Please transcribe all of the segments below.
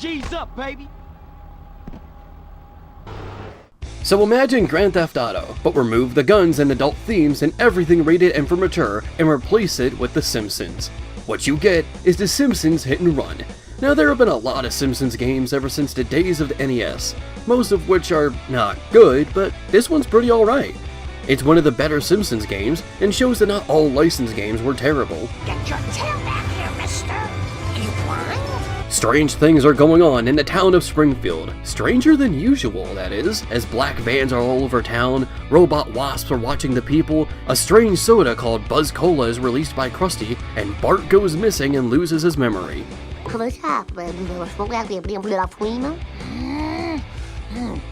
G's up, baby. So imagine Grand Theft Auto, but remove the guns and adult themes and everything rated M for mature and replace it with The Simpsons. What you get is The Simpsons Hit and Run. Now there have been a lot of Simpsons games ever since the days of the NES, most of which are not good, but this one's pretty alright. It's one of the better Simpsons games, and shows that not all licensed games were terrible. Get your tail back here, mister! You blind? Strange things are going on in the town of Springfield. Stranger than usual, that is, as black vans are all over town, robot wasps are watching the people, a strange soda called Buzz Cola is released by Krusty, and Bart goes missing and loses his memory.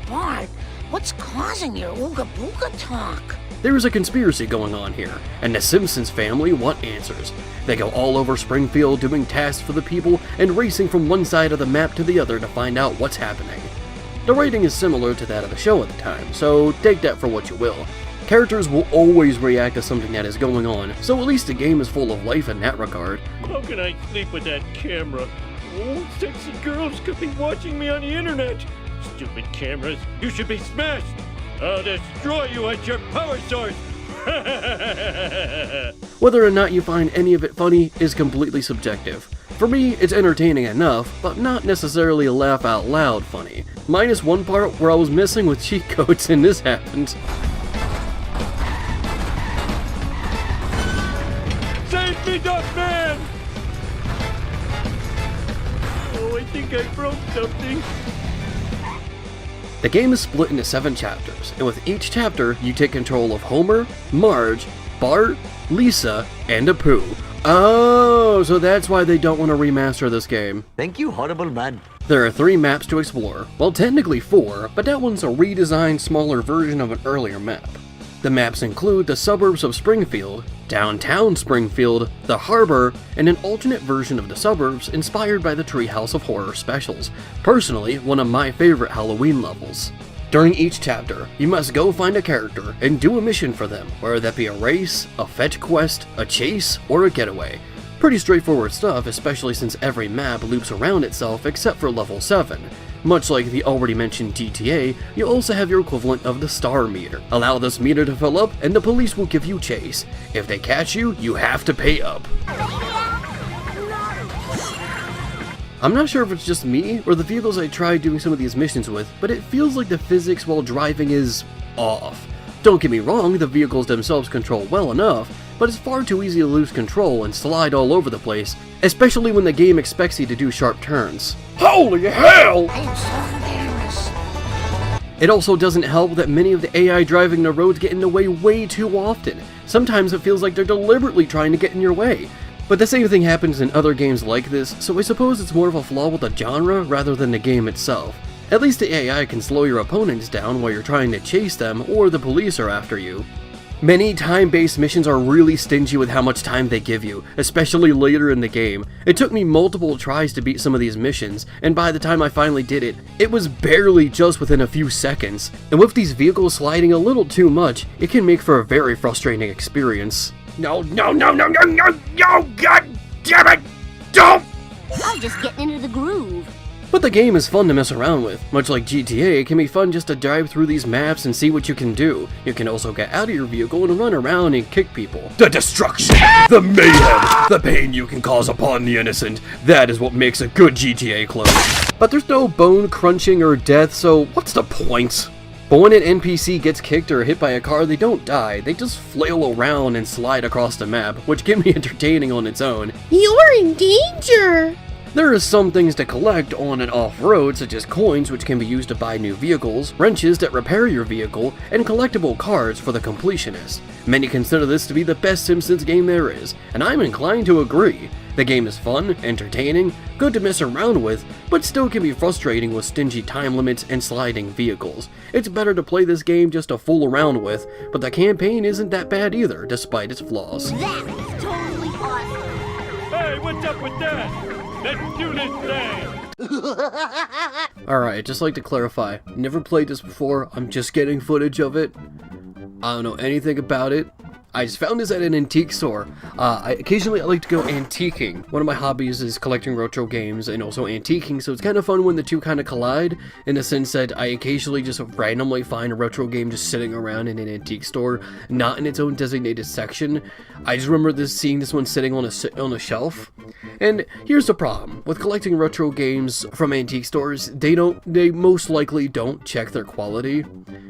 Bart, what's causing your ooga booga talk? There is a conspiracy going on here, and the Simpsons family want answers. They go all over Springfield doing tasks for the people and racing from one side of the map to the other to find out what's happening. The writing is similar to that of the show at the time, so take that for what you will. Characters will always react to something that is going on, so at least the game is full of life in that regard. How can I sleep with that camera? Oh, sexy girls could be watching me on the internet. Stupid cameras, you should be smashed. I'll destroy you at your power source. Whether or not you find any of it funny is completely subjective. For me, it's entertaining enough, but not necessarily laugh out loud funny. Minus one part where I was messing with cheat codes and this happened. Save me, Duckman! Oh, I think I broke something. The game is split into 7 chapters, and with each chapter, you take control of Homer, Marge, Bart, Lisa, and Apu. Oh, so that's why they don't want to remaster this game. Thank you, horrible man. There are 3 maps to explore. Well, technically 4, but that one's a redesigned, smaller version of an earlier map. The maps include the suburbs of Springfield, downtown Springfield, the harbor, and an alternate version of the suburbs inspired by the Treehouse of Horror specials, personally one of my favorite Halloween levels. During each chapter, you must go find a character and do a mission for them, whether that be a race, a fetch quest, a chase, or a getaway. Pretty straightforward stuff, especially since every map loops around itself except for level 7. Much like the already mentioned GTA, you also have your equivalent of the star meter. Allow this meter to fill up and the police will give you chase. If they catch you, you have to pay up. I'm not sure if it's just me or the vehicles I tried doing some of these missions with, but it feels like the physics while driving is off. Don't get me wrong, the vehicles themselves control well enough, but it's far too easy to lose control and slide all over the place, especially when the game expects you to do sharp turns. Holy hell! I am so embarrassed. It also doesn't help that many of the AI driving the roads get in the way way too often. Sometimes it feels like they're deliberately trying to get in your way. But the same thing happens in other games like this, so I suppose it's more of a flaw with the genre rather than the game itself. At least the AI can slow your opponents down while you're trying to chase them or the police are after you. Many time-based missions are really stingy with how much time they give you, especially later in the game. It took me multiple tries to beat some of these missions, and by the time I finally did it, it was barely just within a few seconds. And with these vehicles sliding a little too much, it can make for a very frustrating experience. No, god damn it! Don't! I'm just getting into the groove. But the game is fun to mess around with. Much like GTA, it can be fun just to drive through these maps and see what you can do. You can also get out of your vehicle and run around and kick people. The destruction, the mayhem, the pain you can cause upon the innocent. That is what makes a good GTA clone. But there's no bone crunching or death, so what's the point? But when an NPC gets kicked or hit by a car, they don't die. They just flail around and slide across the map, which can be entertaining on its own. You're in danger! There are some things to collect on and off-road, such as coins which can be used to buy new vehicles, wrenches that repair your vehicle, and collectible cards for the completionist. Many consider this to be the best Simpsons game there is, and I'm inclined to agree. The game is fun, entertaining, good to mess around with, but still can be frustrating with stingy time limits and sliding vehicles. It's better to play this game just to fool around with, but the campaign isn't that bad either, despite its flaws. That is totally awesome! Hey, what's up with that? Let's do this thing! Alright, just like to clarify, never played this before, I'm just getting footage of it. I don't know anything about it. I just found this at an antique store. Occasionally I like to go antiquing. One of my hobbies is collecting retro games and also antiquing, so it's kind of fun when the two kind of collide, in the sense that I occasionally just randomly find a retro game just sitting around in an antique store, not in its own designated section. I just remember seeing this one sitting on a shelf. And here's the problem with collecting retro games from antique stores: they most likely don't check their quality,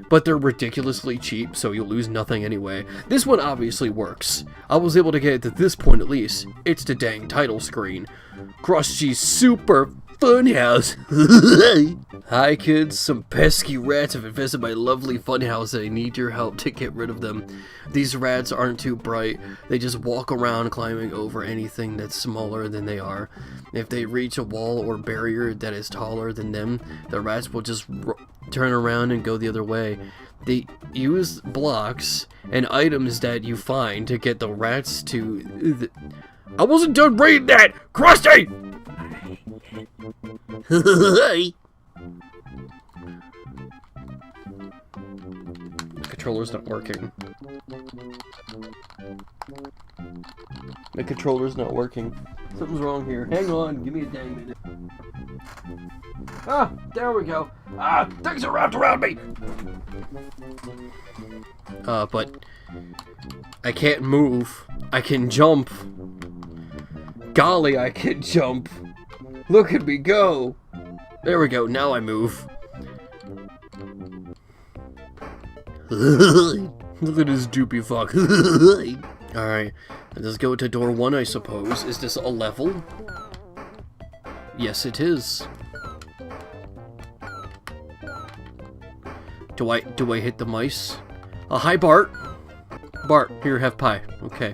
but they're ridiculously cheap, so you'll lose nothing anyway. This one obviously works. I was able to get it to this point at least. It's the dang title screen. Krusty's Super Funhouse. Hi kids, some pesky rats have infested my lovely funhouse and I need your help to get rid of them. These rats aren't too bright, they just walk around climbing over anything that's smaller than they are. If they reach a wall or barrier that is taller than them, the rats will just turn around and go the other way. They use blocks and items that you find to get the rats to... I wasn't done reading that! Krusty! The controller's not working. The controller's not working. Something's wrong here. Hang on, give me a dang minute. Ah, there we go. Ah, things are wrapped around me! But I can't move. I can jump. Golly, I can jump. Look at me go. There we go, now I move. Look at this doopy fuck. Alright, let's go to door 1, I suppose. Is this a level? Yes, it is. Do I hit the mice? Hi, Bart. Bart, here, have pie. Okay.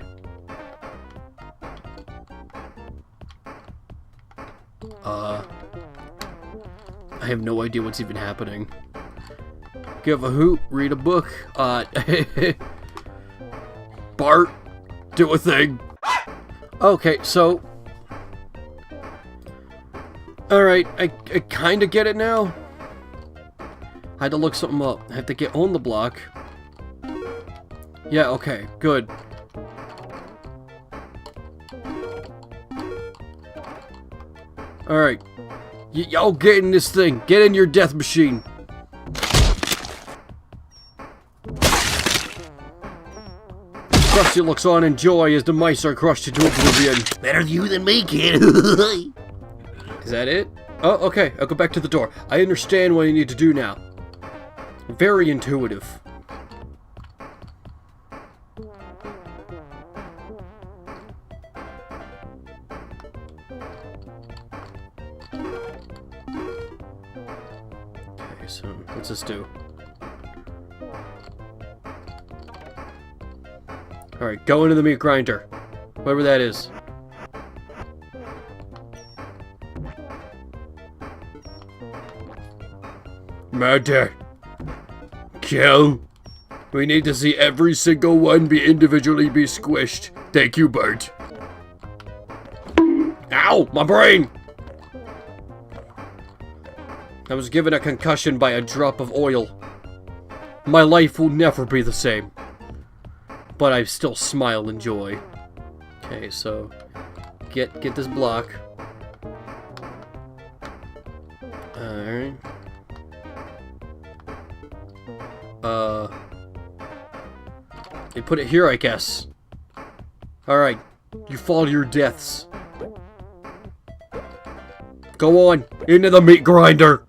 I have no idea what's even happening. Give a hoot, read a book. Bart, do a thing. Okay, so... Alright, I kinda get it now. I had to look something up. I have to get on the block. Yeah, okay, good. Alright. Y'all get in this thing. Get in your death machine. Krusty looks on in joy as the mice are crushed into oblivion. Better you than me, kid. Is that it? Oh, okay. I'll go back to the door. I understand what I need to do now. Very intuitive. Okay, so what's this do? Alright, go into the meat grinder. Whatever that is. Murder. Kill. We need to see every single one be individually squished. Thank you, Bart. Ow! My brain! I was given a concussion by a drop of oil. My life will never be the same. But I still smile in joy. Okay, so get this block. Alright. They put it here, I guess. Alright, you fall to your deaths. Go on, into the meat grinder.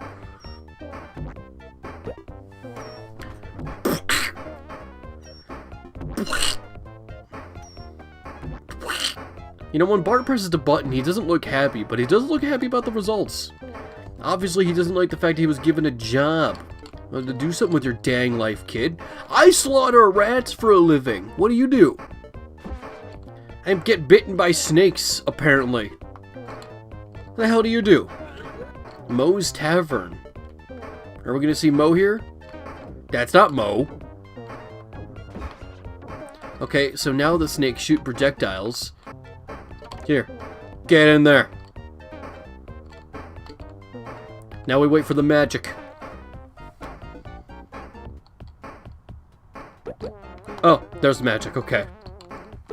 You know, when Bart presses the button, he doesn't look happy, but he does look happy about the results. Obviously, he doesn't like the fact he was given a job. Well, to do something with your dang life, kid. I slaughter rats for a living. What do? I get bitten by snakes, apparently. What the hell do you do? Moe's Tavern. Are we gonna see Moe here? That's not Moe. Okay, so now the snakes shoot projectiles. Here, get in there. Now we wait for the magic. Oh, there's magic, okay.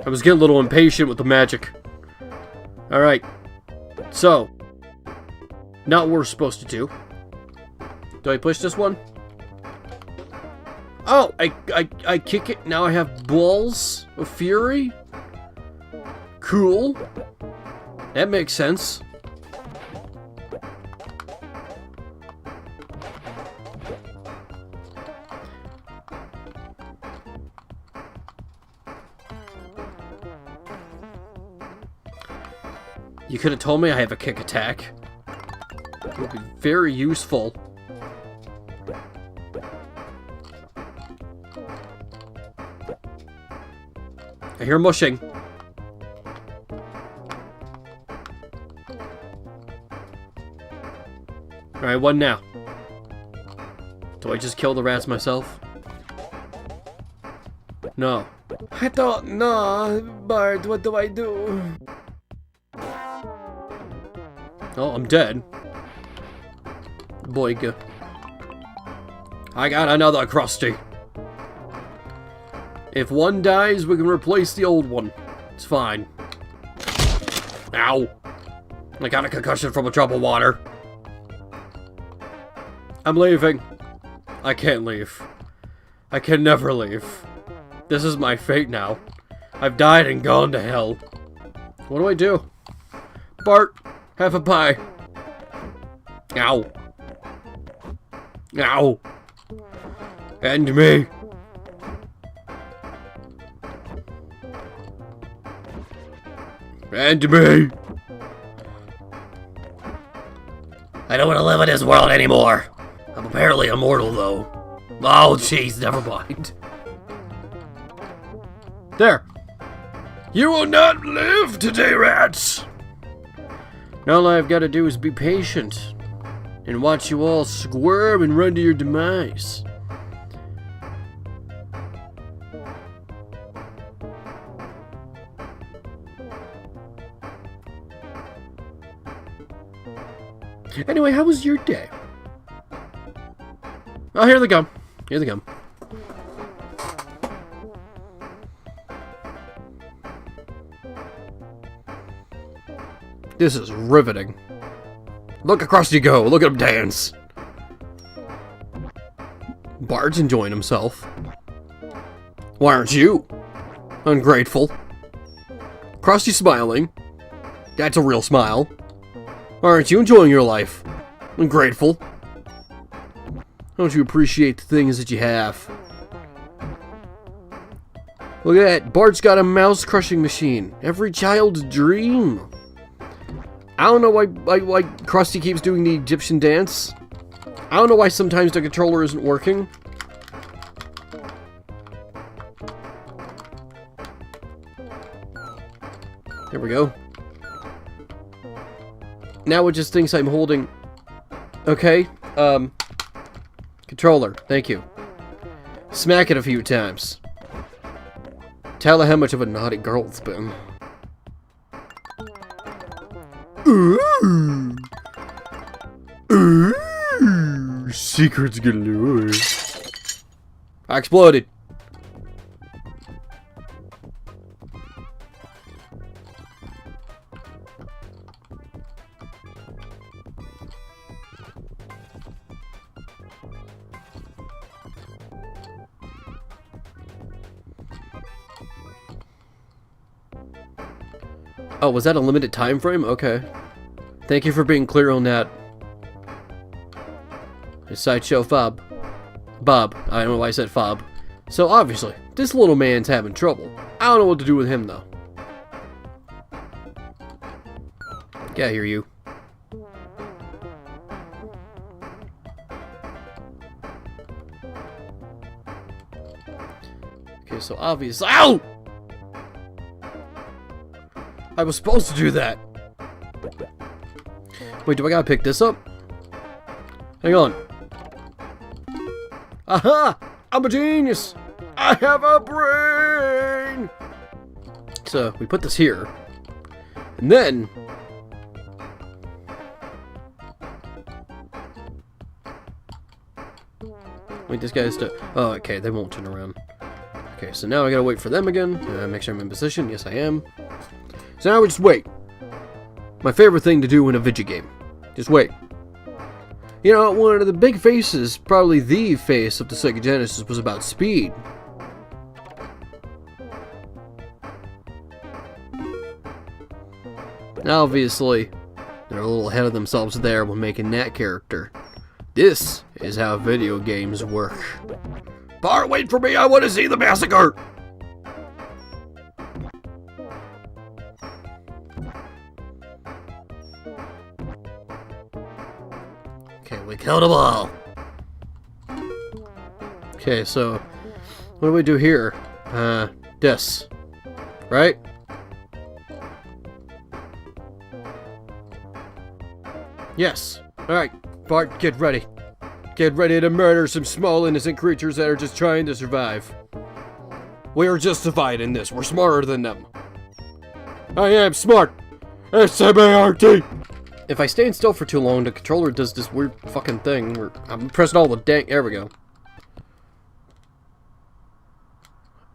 I was getting a little impatient with the magic. Alright. So. Not what we're supposed to do. Do I push this one? Oh, I kick it. Now I have balls of fury? Cool. That makes sense. You could have told me I have a kick attack. It would be very useful. I hear mushing. Alright, what now? Do I just kill the rats myself? No. I don't know, Bart, what do I do? Oh, I'm dead. Boyga. I got another Krusty. If one dies, we can replace the old one. It's fine. Ow. I got a concussion from a drop of water. I'm leaving. I can't leave. I can never leave. This is my fate now. I've died and gone to hell. What do I do? Bart, have a pie. Ow. Ow. And me. And me. I don't want to live in this world anymore. I'm apparently immortal, though. Oh, jeez, never mind. There. You will not live today, rats. Now all I've got to do is be patient and watch you all squirm and run to your demise. Anyway, how was your day? Oh, here they come. Here they come. This is riveting. Look across you go. Look at him dance. Bart's enjoying himself. Why aren't you? Ungrateful. Krusty smiling. That's a real smile. Why aren't you enjoying your life? Ungrateful. Don't you appreciate the things that you have? Look at that. Bart's got a mouse crushing machine. Every child's dream. I don't know why Krusty keeps doing the Egyptian dance. I don't know why sometimes the controller isn't working. There we go. Now it just thinks I'm holding... Okay, controller, thank you. Smack it a few times. Tell her how much of a naughty girl it's been. Ooh. Ooh. Secrets galore. I exploded. Oh, was that a limited time frame? Okay. Thank you for being clear on that. Sideshow Fob. Bob. I don't know why I said Fob. So obviously, this little man's having trouble. I don't know what to do with him though. Get out here, you. Okay, so obviously. Ow! I was supposed to do that. Wait, do I gotta pick this up? Hang on. Aha! I'm a genius! I have a brain! So, we put this here. And then... Wait, this guy's still... Oh, okay, they won't turn around. Okay, so now I gotta wait for them again. Make sure I'm in position. Yes, I am. So now we just wait. My favorite thing to do in a video game. Just wait. You know, one of the big faces, probably the face of the Sega Genesis, was about speed. Obviously, they're a little ahead of themselves there when making that character. This is how video games work. Bart, wait for me, I want to see the massacre! Okay, we killed them all. Okay, so what do we do here? This. Right? Yes. Alright, Bart, get ready. Get ready to murder some small innocent creatures that are just trying to survive. We are justified in this. We're smarter than them. I am smart. S-M-A-R-T. If I stand still for too long, the controller does this weird fucking thing where I'm pressing all the dang... There we go.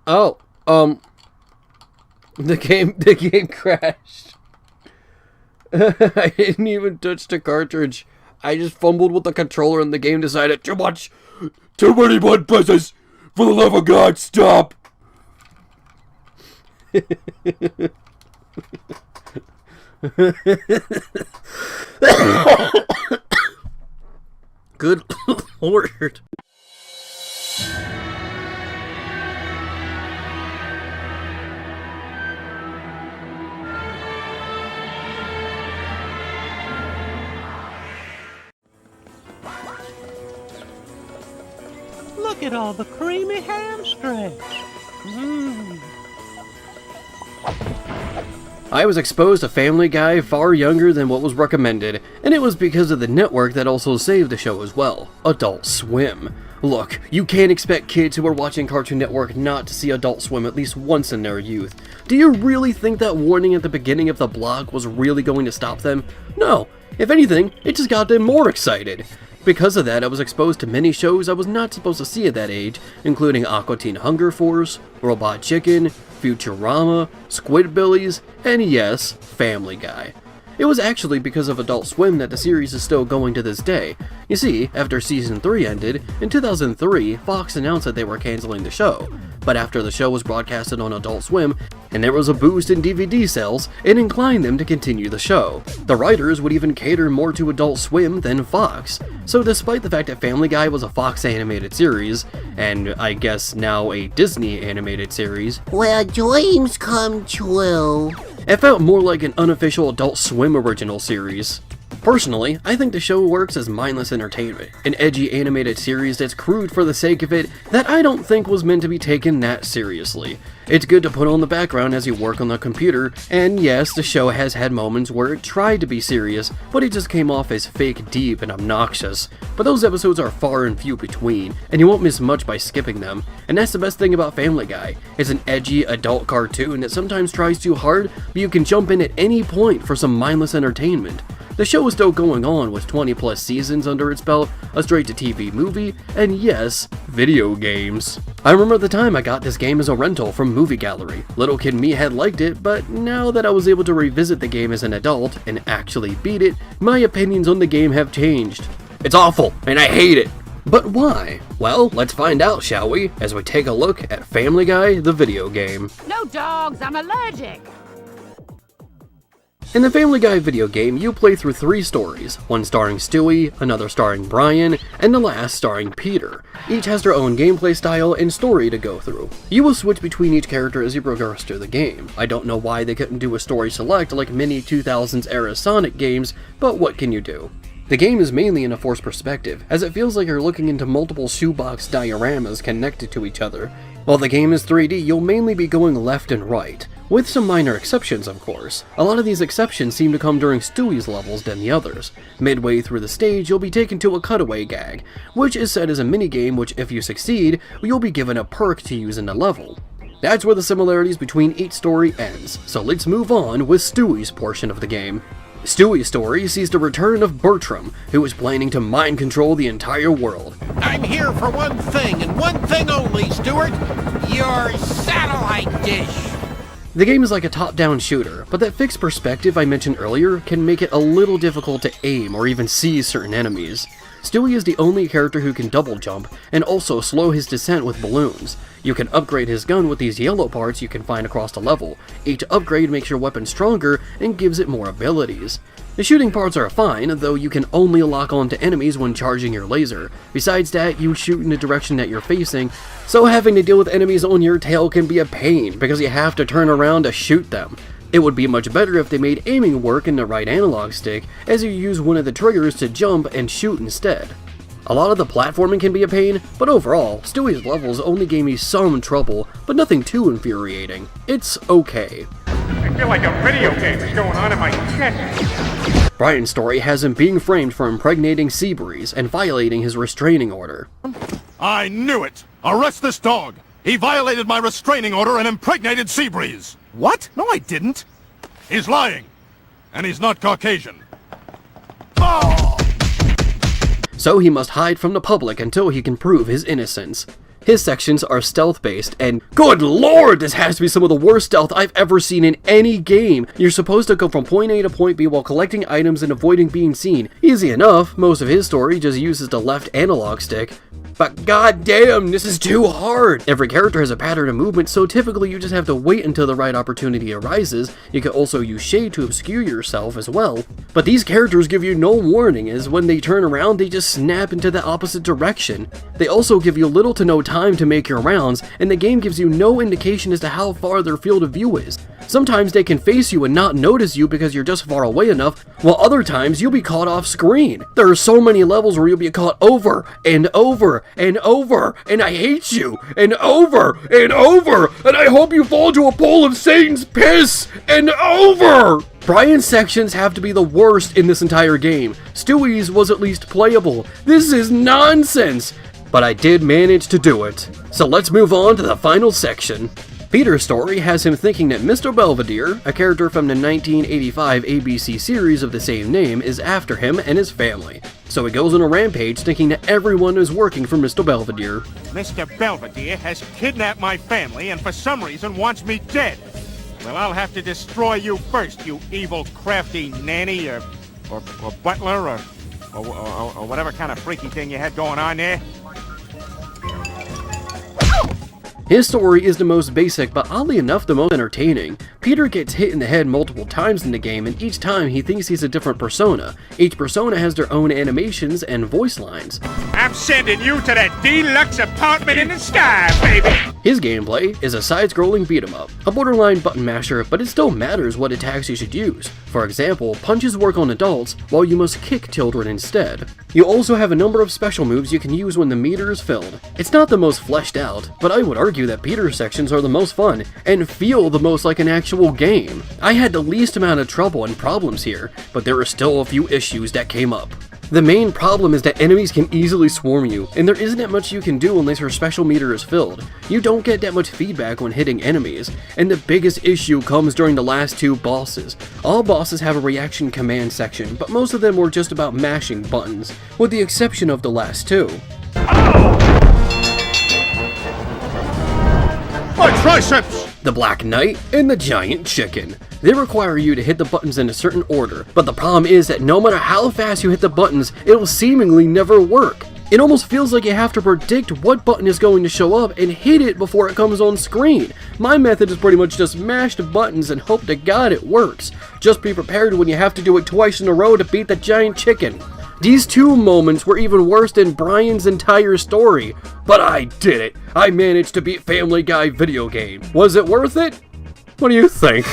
Oh, the game crashed. I didn't even touch the cartridge. I just fumbled with the controller and the game decided too much. Too many button presses. For the love of God, stop. Good Lord. Look at all the creamy ham strips. I was exposed to Family Guy far younger than what was recommended, and it was because of the network that also saved the show as well, Adult Swim. Look, you can't expect kids who are watching Cartoon Network not to see Adult Swim at least once in their youth. Do you really think that warning at the beginning of the blog was really going to stop them? No. If anything, it just got them more excited. Because of that, I was exposed to many shows I was not supposed to see at that age, including Aqua Teen Hunger Force, Robot Chicken, Futurama, Squidbillies, and yes, Family Guy. It was actually because of Adult Swim that the series is still going to this day. You see, after Season 3 ended, in 2003, Fox announced that they were canceling the show. But after the show was broadcasted on Adult Swim, and there was a boost in DVD sales, it inclined them to continue the show. The writers would even cater more to Adult Swim than Fox. So despite the fact that Family Guy was a Fox animated series, and I guess now a Disney animated series, Where dreams come true. it felt more like an unofficial Adult Swim original series. Personally, I think the show works as mindless entertainment, an edgy animated series that's crude for the sake of it that I don't think was meant to be taken that seriously. It's good to put on the background as you work on the computer, and yes, the show has had moments where it tried to be serious, but it just came off as fake deep and obnoxious. But those episodes are far and few between, and you won't miss much by skipping them, and that's the best thing about Family Guy. It's an edgy adult cartoon that sometimes tries too hard, but you can jump in at any point for some mindless entertainment. The show is still going on with 20 plus seasons under its belt, a straight-to-TV movie, and yes, video games. I remember the time I got this game as a rental from Movie Gallery. Little kid me had liked it, but now that I was able to revisit the game as an adult and actually beat it, my opinions on the game have changed. It's awful, and I hate it. But why? Well, let's find out, shall we, as we take a look at Family Guy, the video game. No dogs, I'm allergic. In the Family Guy video game, you play through 3 stories, one starring Stewie, another starring Brian, and the last starring Peter. Each has their own gameplay style and story to go through. You will switch between each character as you progress through the game. I don't know why they couldn't do a story select like many 2000s era Sonic games, but what can you do? The game is mainly in a forced perspective, as it feels like you're looking into multiple shoebox dioramas connected to each other. While the game is 3D, you'll mainly be going left and right, with some minor exceptions of course. A lot of these exceptions seem to come during Stewie's levels than the others. Midway through the stage, you'll be taken to a cutaway gag, which is set as a minigame which if you succeed, you'll be given a perk to use in the level. That's where the similarities between each story ends, so let's move on with Stewie's portion of the game. Stewie's story sees the return of Bertram, who is planning to mind control the entire world. I'm here for one thing, and one thing only, Stuart. Your satellite dish. The game is like a top-down shooter, but that fixed perspective I mentioned earlier can make it a little difficult to aim or even see certain enemies. Stewie is the only character who can double jump, and also slow his descent with balloons. You can upgrade his gun with these yellow parts you can find across the level. Each upgrade makes your weapon stronger and gives it more abilities. The shooting parts are fine, though you can only lock onto enemies when charging your laser. Besides that, you shoot in the direction that you're facing, so having to deal with enemies on your tail can be a pain, because you have to turn around to shoot them. It would be much better if they made aiming work in the right analog stick, as you use one of the triggers to jump and shoot instead. A lot of the platforming can be a pain, but overall, Stewie's levels only gave me some trouble, but nothing too infuriating. It's okay. I feel like a video game is going on in my chest. Brian's story has him being framed for impregnating Seabreeze and violating his restraining order. I knew it! Arrest this dog! He violated my restraining order and impregnated Seabreeze! What? No, I didn't! He's lying! And he's not Caucasian. Oh! So he must hide from the public until he can prove his innocence. His sections are stealth-based, and good lord, this has to be some of the worst stealth I've ever seen in any game. You're supposed to go from point A to point B while collecting items and avoiding being seen. Easy enough, most of his story just uses the left analog stick. But goddamn, this is too hard! Every character has a pattern of movement, so typically you just have to wait until the right opportunity arises. You can also use shade to obscure yourself as well. But these characters give you no warning, as when they turn around, they just snap into the opposite direction. They also give you little to no time to make your rounds, and the game gives you no indication as to how far their field of view is. Sometimes they can face you and not notice you because you're just far away enough, while other times you'll be caught off screen. There are so many levels where you'll be caught over and over and over, and I hate you, and over, and I hope you fall into a pool of Satan's piss, and over! Brian's sections have to be the worst in this entire game. Stewie's was at least playable. This is nonsense! But I did manage to do it. So let's move on to the final section. Peter's story has him thinking that Mr. Belvedere, a character from the 1985 ABC series of the same name, is after him and his family. So he goes on a rampage thinking that everyone is working for Mr. Belvedere. Mr. Belvedere has kidnapped my family and for some reason wants me dead. Well, I'll have to destroy you first, you evil, crafty nanny or butler or whatever kind of freaky thing you had going on there. His story is the most basic, but oddly enough the most entertaining. Peter gets hit in the head multiple times in the game, and each time he thinks he's a different persona. Each persona has their own animations and voice lines. I'm sending you to that deluxe apartment in the sky, baby! His gameplay is a side-scrolling beat-em-up, a borderline button masher, but it still matters what attacks you should use. For example, punches work on adults, while you must kick children instead. You also have a number of special moves you can use when the meter is filled. It's not the most fleshed out, but I would argue that Peter's sections are the most fun, and feel the most like an actual game. I had the least amount of trouble and problems here, but there are still a few issues that came up. The main problem is that enemies can easily swarm you, and there isn't that much you can do unless your special meter is filled. You don't get that much feedback when hitting enemies, and the biggest issue comes during the last two bosses. All bosses have a reaction command section, but most of them were just about mashing buttons, with the exception of the last two. My triceps! The Black Knight and the Giant Chicken. They require you to hit the buttons in a certain order, but the problem is that no matter how fast you hit the buttons, it will seemingly never work. It almost feels like you have to predict what button is going to show up and hit it before it comes on screen. My method is pretty much just mash the buttons and hope to God it works. Just be prepared when you have to do it twice in a row to beat the Giant Chicken. These two moments were even worse than Brian's entire story, but I did it. I managed to beat Family Guy video game. Was it worth it? What do you think?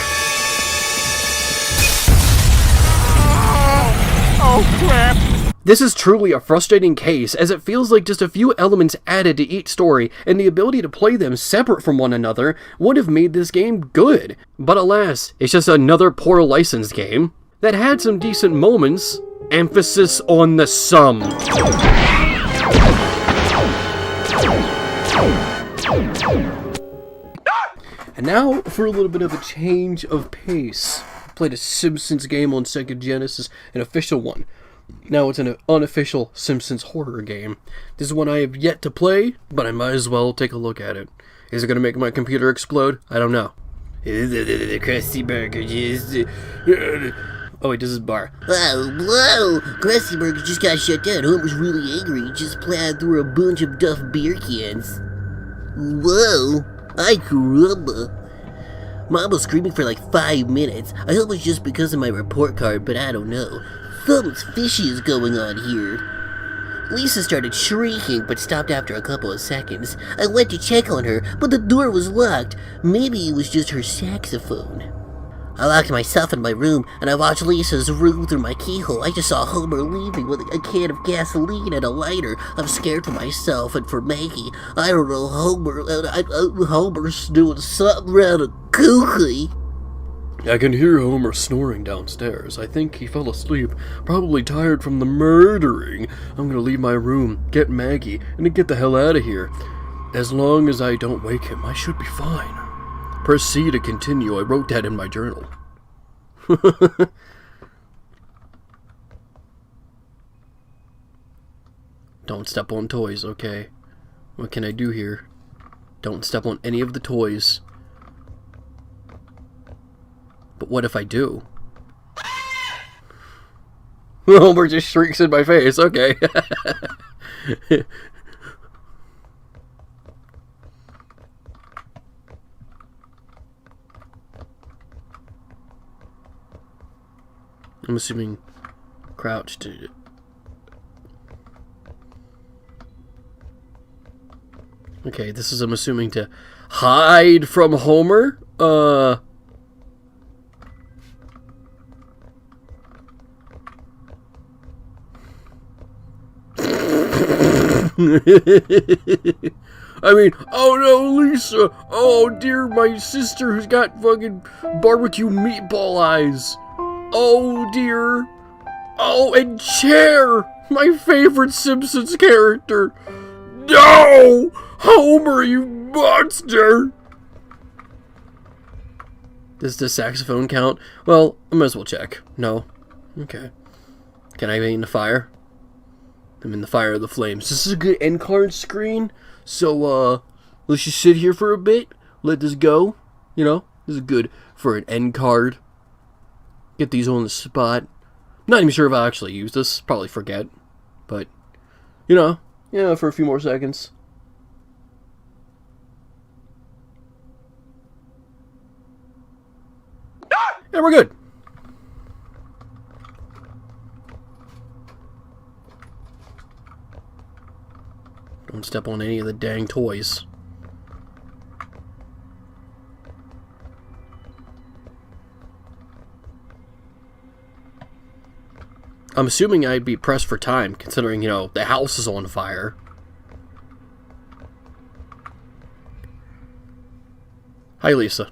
Oh, crap! This is truly a frustrating case, as it feels like just a few elements added to each story, and the ability to play them separate from one another would have made this game good. But alas, it's just another poor licensed game that had some decent moments. Emphasis on the sum. And now for a little bit of a change of pace. played a Simpsons game on Sega Genesis, an official one. Now it's an unofficial Simpsons horror game. This is one I have yet to play, but I might as well take a look at it. Is it going to make my computer explode? I don't know. Krusty Burger just... Oh wait, this is bar. Whoa, Krusty Burger just got shut down. Homer's really angry. He just plowed through a bunch of Duff beer cans. Whoa, ay caramba. Mom was screaming for like 5 minutes. I hope it's just because of my report card, but I don't know. Something's fishy is going on here. Lisa started shrieking, but stopped after a couple of seconds. I went to check on her, but the door was locked. Maybe it was just her saxophone. I locked myself in my room, and I watched Lisa's room through my keyhole. I just saw Homer leaving with a can of gasoline and a lighter. I'm scared for myself and for Maggie. I don't know, Homer's doing something rather kooky. I can hear Homer snoring downstairs. I think he fell asleep, probably tired from the murdering. I'm gonna leave my room, get Maggie, and get the hell out of here. As long as I don't wake him, I should be fine. Proceed to continue. I wrote that in my journal. Don't step on toys, okay? What can I do here? Don't step on any of the toys. But what if I do? Homer just shrieks in my face. Okay. I'm assuming crouched. Okay, this is, I'm assuming, to hide from Homer? I mean, oh no, Lisa! Oh dear, my sister who's got fucking barbecue meatball eyes! Oh dear! Oh, and Cher! My favorite Simpsons character! No! Homer, you monster! Does the saxophone count? Well, I might as well check. No. Okay. Can I be in the fire? I'm in the fire of the flames. This is a good end card screen, so let's just sit here for a bit, let this go. You know, this is good for an end card. Get these on the spot. Not even sure if I'll actually use this. Probably forget, but you know, for a few more seconds. And we're good. Don't step on any of the dang toys. I'm assuming I'd be pressed for time, considering, you know, the house is on fire. Hi, Lisa.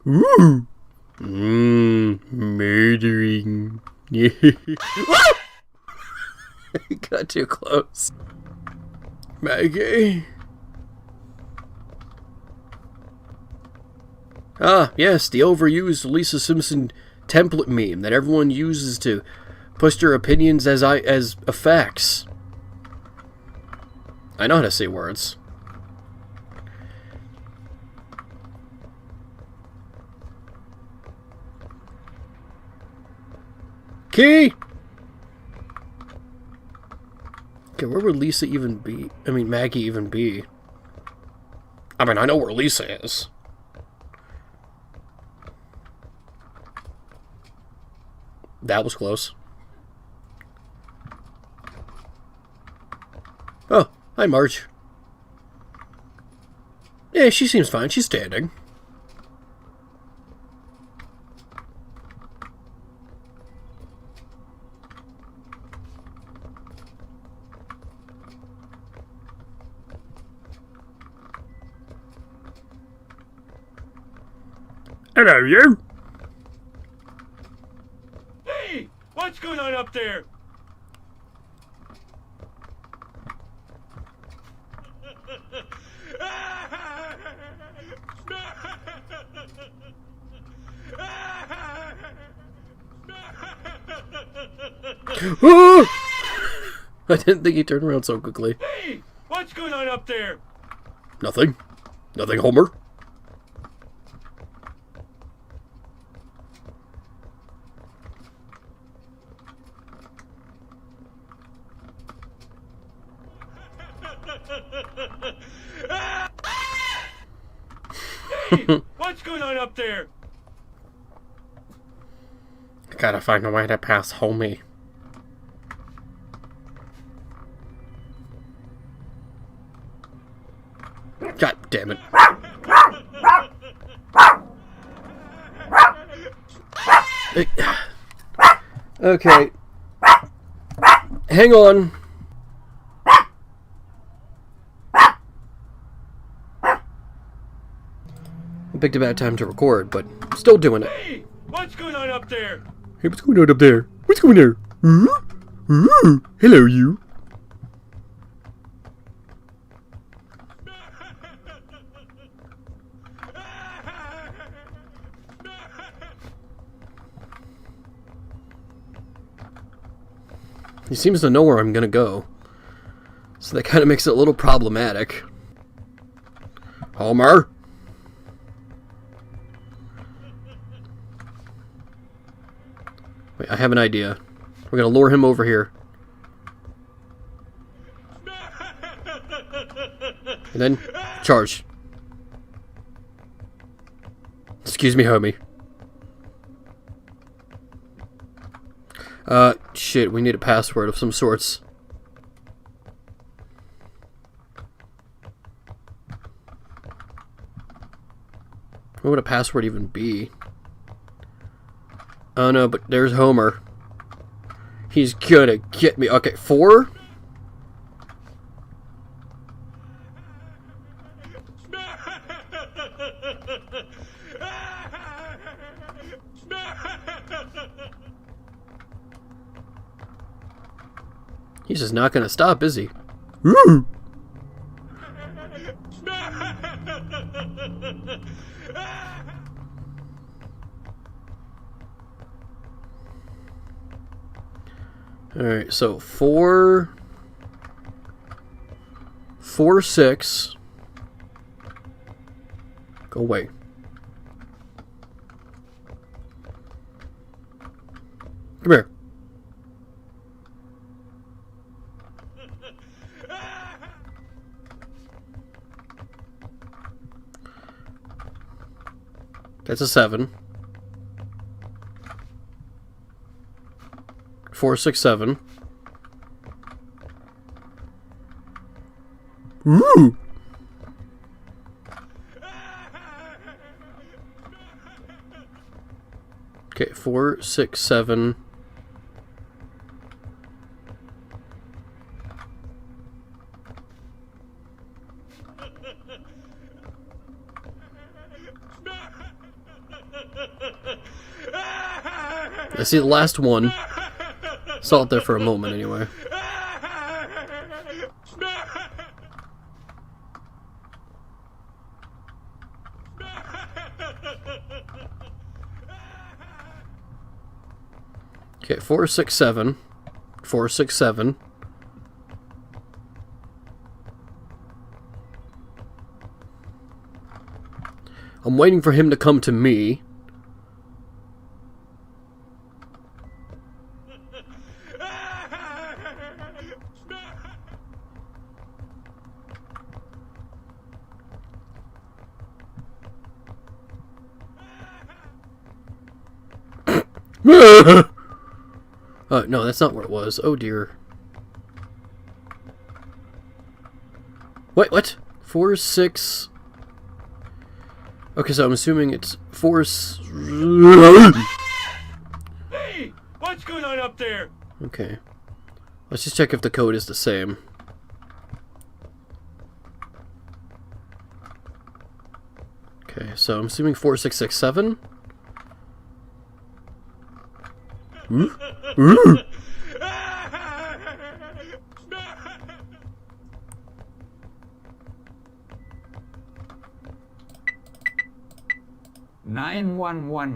Ooh. Murdering. Got too close. Maggie. Ah, yes, the overused Lisa Simpson template meme that everyone uses to push their opinions as facts. I know how to say words. Key! Okay, where would Lisa even be? I mean, Maggie even be? I mean, I know where Lisa is. That was close. Oh, hi, Marge. Yeah, she seems fine. She's standing. Hello, you. what's going on up there? I didn't think he turned around so quickly. Hey, what's going on up there? Nothing. Nothing, Homer. Hey, what's going on up there? I gotta find a way to pass Homie. God damn it. Okay. Hang on. I picked a bad time to record, but still doing it. Hey, what's going on up there? Hey, what's going on up there? What's going there? Hello, you. He seems to know where I'm gonna go, so that kind of makes it a little problematic. Homer? Wait, I have an idea. We're gonna lure him over here. And then, charge. Excuse me, homie. Shit, we need a password of some sorts. What would a password even be? Oh no, but there's Homer. He's gonna get me. Okay, 4? He's just not gonna stop, is he? Ooh. Alright, so 4, 6. Go away. Come here. That's a 7. 4, 6, 7. Ooh! Okay, 4, 6, 7. I see the last one. Saw it there for a moment anyway. Okay, 4, 6, 7. 4, 6, 7. I'm waiting for him to come to me. No, that's not where it was. Oh dear. Wait, what? 4, 6. Okay, so I'm assuming it's 4. Hey, what's going on up there? Okay. Let's just check if the code is the same. Okay, so I'm assuming 4, 6, 6, 7.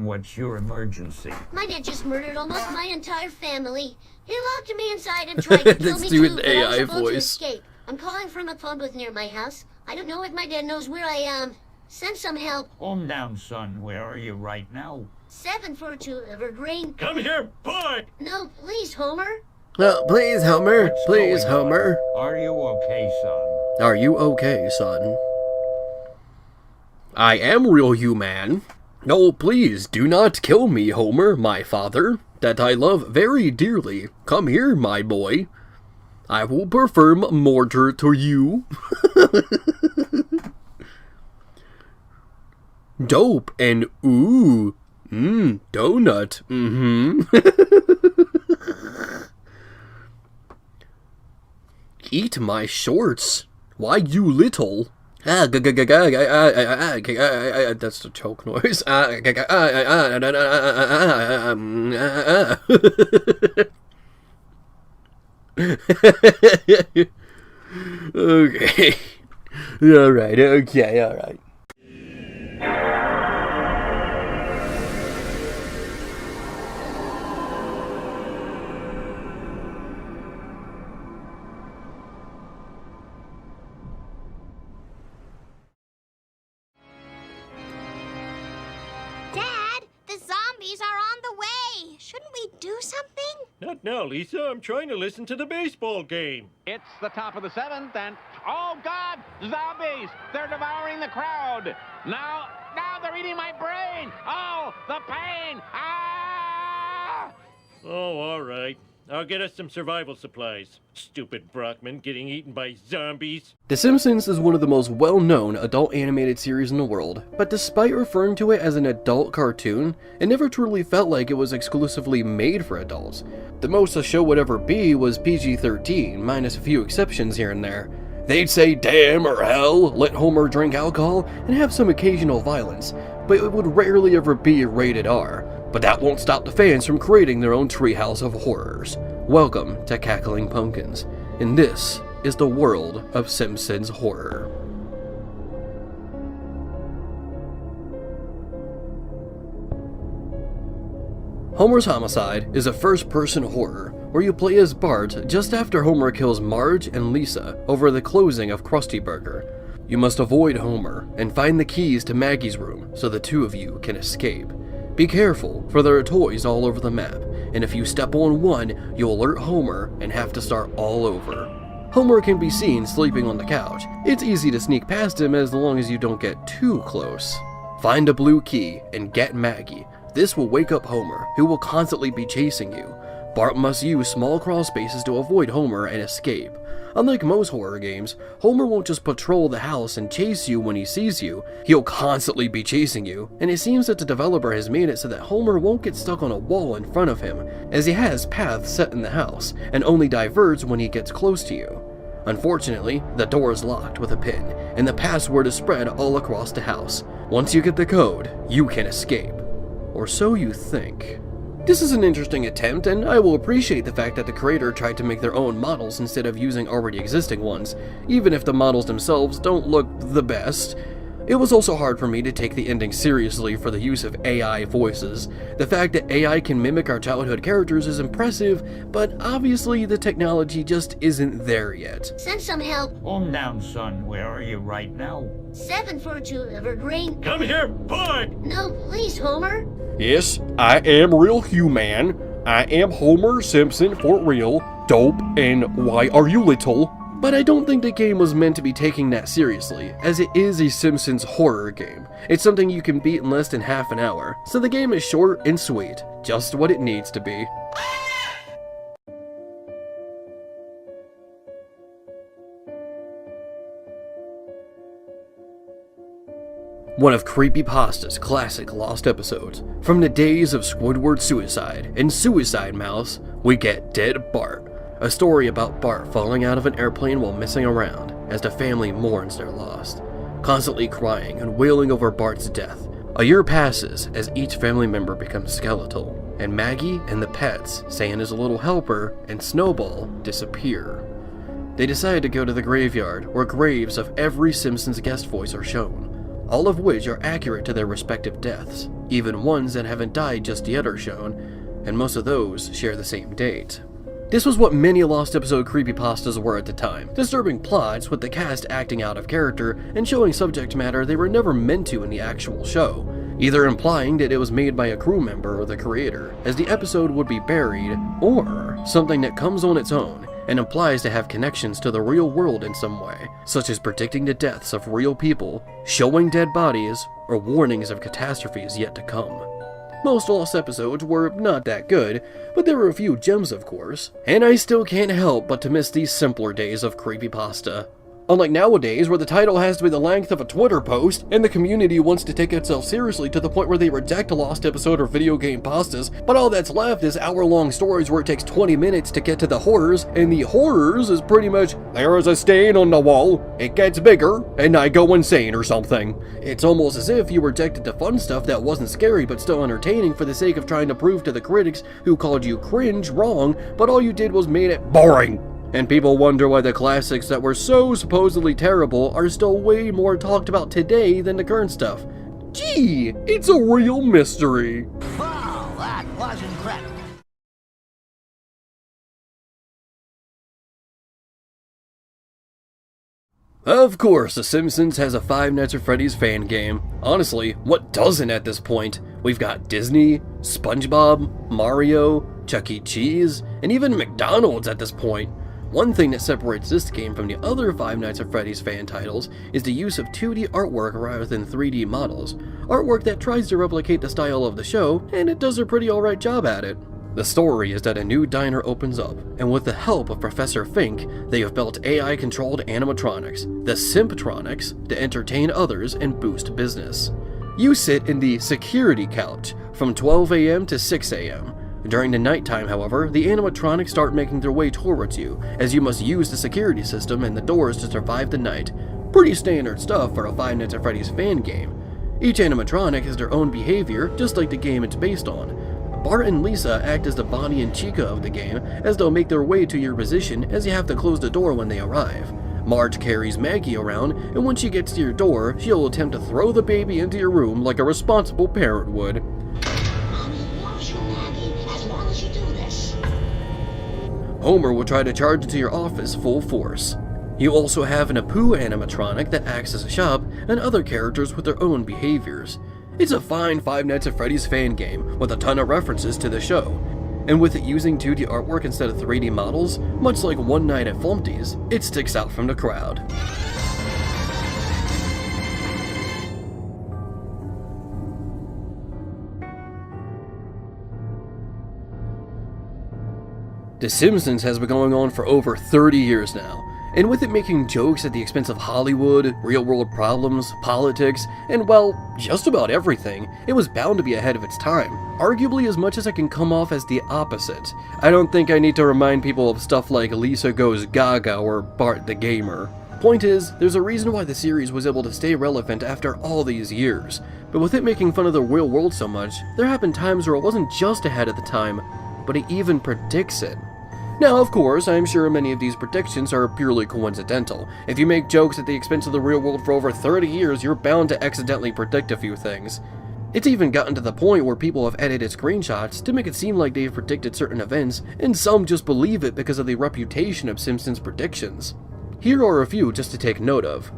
What's your emergency? My dad just murdered almost my entire family. He locked me inside and tried to kill Let's me do too, an but I was AI able to voice. escape. I'm calling from a phone booth near my house. I don't know if my dad knows where I am. Send some help. Calm down, son. Where are you right now? 742 Evergreen. Come here, boy! No, please, Homer. Oh, please, Homer. What's Please, going on? Homer. Are you okay, son? Are you okay, son? I am real human. No, please, do not kill me, Homer, my father, that I love very dearly. Come here, my boy. I will perform murder to you. Dope and ooh. Donut. Eat my shorts. Why, you little? That's the choke noise. Okay. Alright, okay, alright. Dad, the zombies are on the way. Shouldn't we do something? Not now, Lisa. I'm trying to listen to the baseball game. It's the top of the seventh, and oh God, zombies! They're devouring the crowd. Now they're eating my brain. Oh, the pain! Ah! Oh, all right. I'll get us some survival supplies. Stupid Brockman getting eaten by zombies. The Simpsons is one of the most well-known adult animated series in the world, but despite referring to it as an adult cartoon, it never truly felt like it was exclusively made for adults. The most the show would ever be was PG-13, minus a few exceptions here and there. They'd say damn or hell, let Homer drink alcohol, and have some occasional violence, but it would rarely ever be rated R. But that won't stop the fans from creating their own treehouse of horrors. Welcome to Cackling Pumpkins, and this is the world of Simpsons horror. Homer's Homicide is a first-person horror where you play as Bart just after Homer kills Marge and Lisa over the closing of Krusty Burger. You must avoid Homer and find the keys to Maggie's room so the two of you can escape. Be careful, for there are toys all over the map, and if you step on one, you'll alert Homer and have to start all over. Homer can be seen sleeping on the couch. It's easy to sneak past him as long as you don't get too close. Find a blue key and get Maggie. This will wake up Homer, who will constantly be chasing you. Bart must use small crawl spaces to avoid Homer and escape. Unlike most horror games, Homer won't just patrol the house and chase you when he sees you, he'll constantly be chasing you, and it seems that the developer has made it so that Homer won't get stuck on a wall in front of him, as he has paths set in the house, and only diverts when he gets close to you. Unfortunately, the door is locked with a pin, and the password is spread all across the house. Once you get the code, you can escape. Or so you think. This is an interesting attempt, and I will appreciate the fact that the creator tried to make their own models instead of using already existing ones, even if the models themselves don't look the best. It was also hard for me to take the ending seriously for the use of AI voices. The fact that AI can mimic our childhood characters is impressive, but obviously the technology just isn't there yet. Send some help. Calm down, son. Where are you right now? 742 Evergreen. Come here, boy! No, please, Homer. Yes, I am real human. I am Homer Simpson for real, dope, and why are you little? But I don't think the game was meant to be taken that seriously, as it is a Simpsons horror game. It's something you can beat in less than half an hour, so the game is short and sweet, just what it needs to be. One of Creepypasta's classic lost episodes. From the days of Squidward suicide and Suicide Mouse, we get Dead Bart, a story about Bart falling out of an airplane while messing around as the family mourns their loss. Constantly crying and wailing over Bart's death, A year passes as each family member becomes skeletal, and Maggie and the pets, Santa's little helper, and Snowball disappear. They decide to go to the graveyard where graves of every Simpsons guest voice are shown, all of which are accurate to their respective deaths. Even ones that haven't died just yet are shown, and most of those share the same date. This was what many lost episode creepypastas were at the time, disturbing plots with the cast acting out of character and showing subject matter they were never meant to in the actual show, either implying that it was made by a crew member or the creator, as the episode would be buried, or something that comes on its own and implies to have connections to the real world in some way, such as predicting the deaths of real people, showing dead bodies, or warnings of catastrophes yet to come. Most lost episodes were not that good, but there were a few gems of course, and I still can't help but to miss these simpler days of creepypasta. Unlike nowadays, where the title has to be the length of a Twitter post, and the community wants to take itself seriously to the point where they reject a lost episode or video game pastas, but all that's left is hour-long stories where it takes 20 minutes to get to the horrors, and the horrors is pretty much, there is a stain on the wall, it gets bigger, and I go insane or something. It's almost as if you rejected the fun stuff that wasn't scary but still entertaining for the sake of trying to prove to the critics who called you cringe wrong, but all you did was made it boring. And people wonder why the classics that were so supposedly terrible are still way more talked about today than the current stuff. Gee, it's a real mystery. Wow, that was incredible. Of course, The Simpsons has a Five Nights at Freddy's fan game. Honestly, what doesn't at this point? We've got Disney, SpongeBob, Mario, Chuck E. Cheese, and even McDonald's at this point. One thing that separates this game from the other Five Nights at Freddy's fan titles is the use of 2D artwork rather than 3D models. Artwork that tries to replicate the style of the show, and it does a pretty alright job at it. The story is that a new diner opens up, and with the help of Professor Fink, they have built AI-controlled animatronics, the Simptronics, to entertain others and boost business. You sit in the security couch from 12 a.m. to 6 a.m. During the nighttime, however, the animatronics start making their way towards you, as you must use the security system and the doors to survive the night. Pretty standard stuff for a Five Nights at Freddy's fan game. Each animatronic has their own behavior, just like the game it's based on. Bart and Lisa act as the Bonnie and Chica of the game, as they'll make their way to your position as you have to close the door when they arrive. Marge carries Maggie around, and when she gets to your door, she'll attempt to throw the baby into your room like a responsible parent would. Homer will try to charge into your office full force. You also have an Apu animatronic that acts as a shop, and other characters with their own behaviors. It's a fine Five Nights at Freddy's fan game with a ton of references to the show. And with it using 2D artwork instead of 3D models, much like One Night at Flumpty's, it sticks out from the crowd. The Simpsons has been going on for over 30 years now, and with it making jokes at the expense of Hollywood, real-world problems, politics, and well, just about everything, it was bound to be ahead of its time, arguably as much as it can come off as the opposite. I don't think I need to remind people of stuff like Lisa Goes Gaga or Bart the Gamer. Point is, there's a reason why the series was able to stay relevant after all these years, but with it making fun of the real world so much, there have been times where it wasn't just ahead of the time, but it even predicts it. Now, of course, I'm sure many of these predictions are purely coincidental. If you make jokes at the expense of the real world for over 30 years, you're bound to accidentally predict a few things. It's even gotten to the point where people have edited screenshots to make it seem like they've predicted certain events, and some just believe it because of the reputation of Simpsons predictions. Here are a few just to take note of.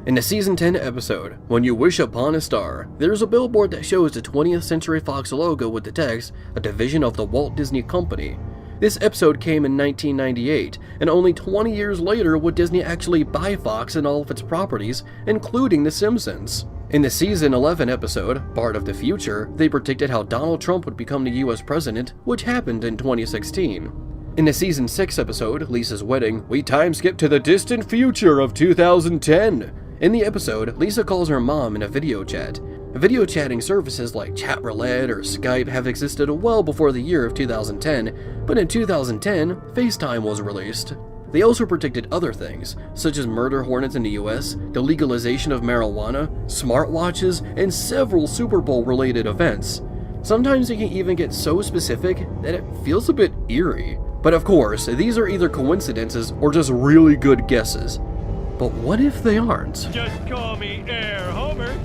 In the Season 10 episode, When You Wish Upon a Star, there's a billboard that shows the 20th Century Fox logo with the text, "A division of the Walt Disney Company." This episode came in 1998, and only 20 years later would Disney actually buy Fox and all of its properties, including The Simpsons. In the Season 11 episode, Bart of the Future, they predicted how Donald Trump would become the US president, which happened in 2016. In the Season 6 episode, Lisa's Wedding, we time skip to the distant future of 2010. In the episode, Lisa calls her mom in a video chat. Video chatting services like Chatroulette or Skype have existed well before the year of 2010, but in 2010, FaceTime was released. They also predicted other things, such as murder hornets in the US, the legalization of marijuana, smartwatches, and several Super Bowl related events. Sometimes they can even get so specific that it feels a bit eerie. But of course, these are either coincidences or just really good guesses. But what if they aren't? Just call me Air Homer.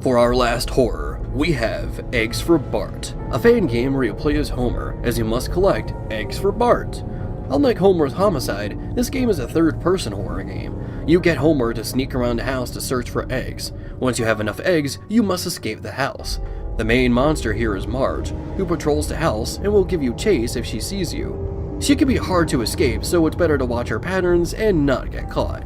For our last horror, we have Eggs for Bart, a fan game where you play as Homer, as you must collect eggs for Bart. Unlike Homer's Homicide, this game is a third-person horror game. You get Homer to sneak around the house to search for eggs. Once you have enough eggs, you must escape the house. The main monster here is Marge, who patrols the house and will give you chase if she sees you. She can be hard to escape, so it's better to watch her patterns and not get caught.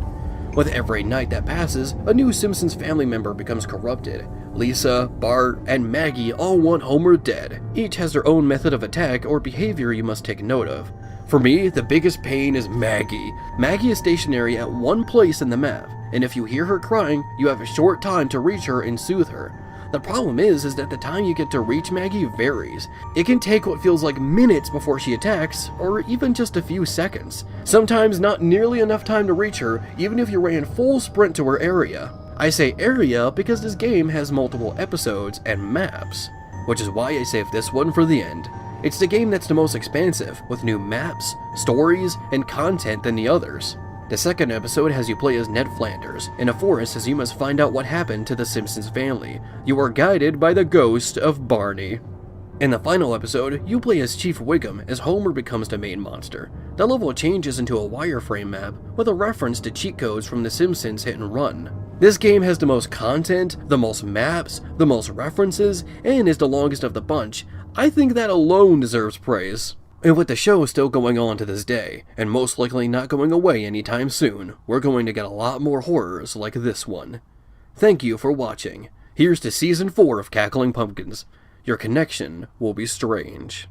With every night that passes, a new Simpsons family member becomes corrupted. Lisa, Bart, and Maggie all want Homer dead. Each has their own method of attack or behavior you must take note of. For me, the biggest pain is Maggie. Maggie is stationary at one place in the map, and if you hear her crying, you have a short time to reach her and soothe her. The problem is that the time you get to reach Maggie varies. It can take what feels like minutes before she attacks, or even just a few seconds. Sometimes not nearly enough time to reach her, even if you ran full sprint to her area. I say area because this game has multiple episodes and maps, which is why I saved this one for the end. It's the game that's the most expansive, with new maps, stories, and content than the others. The second episode has you play as Ned Flanders, in a forest as you must find out what happened to the Simpsons family. You are guided by the ghost of Barney. In the final episode, you play as Chief Wiggum as Homer becomes the main monster. The level changes into a wireframe map with a reference to cheat codes from The Simpsons Hit and Run. This game has the most content, the most maps, the most references, and is the longest of the bunch. I think that alone deserves praise. And with the show still going on to this day, and most likely not going away anytime soon, we're going to get a lot more horrors like this one. Thank you for watching. Here's to Season 4 of Cackling Pumpkins. Your connection will be strange.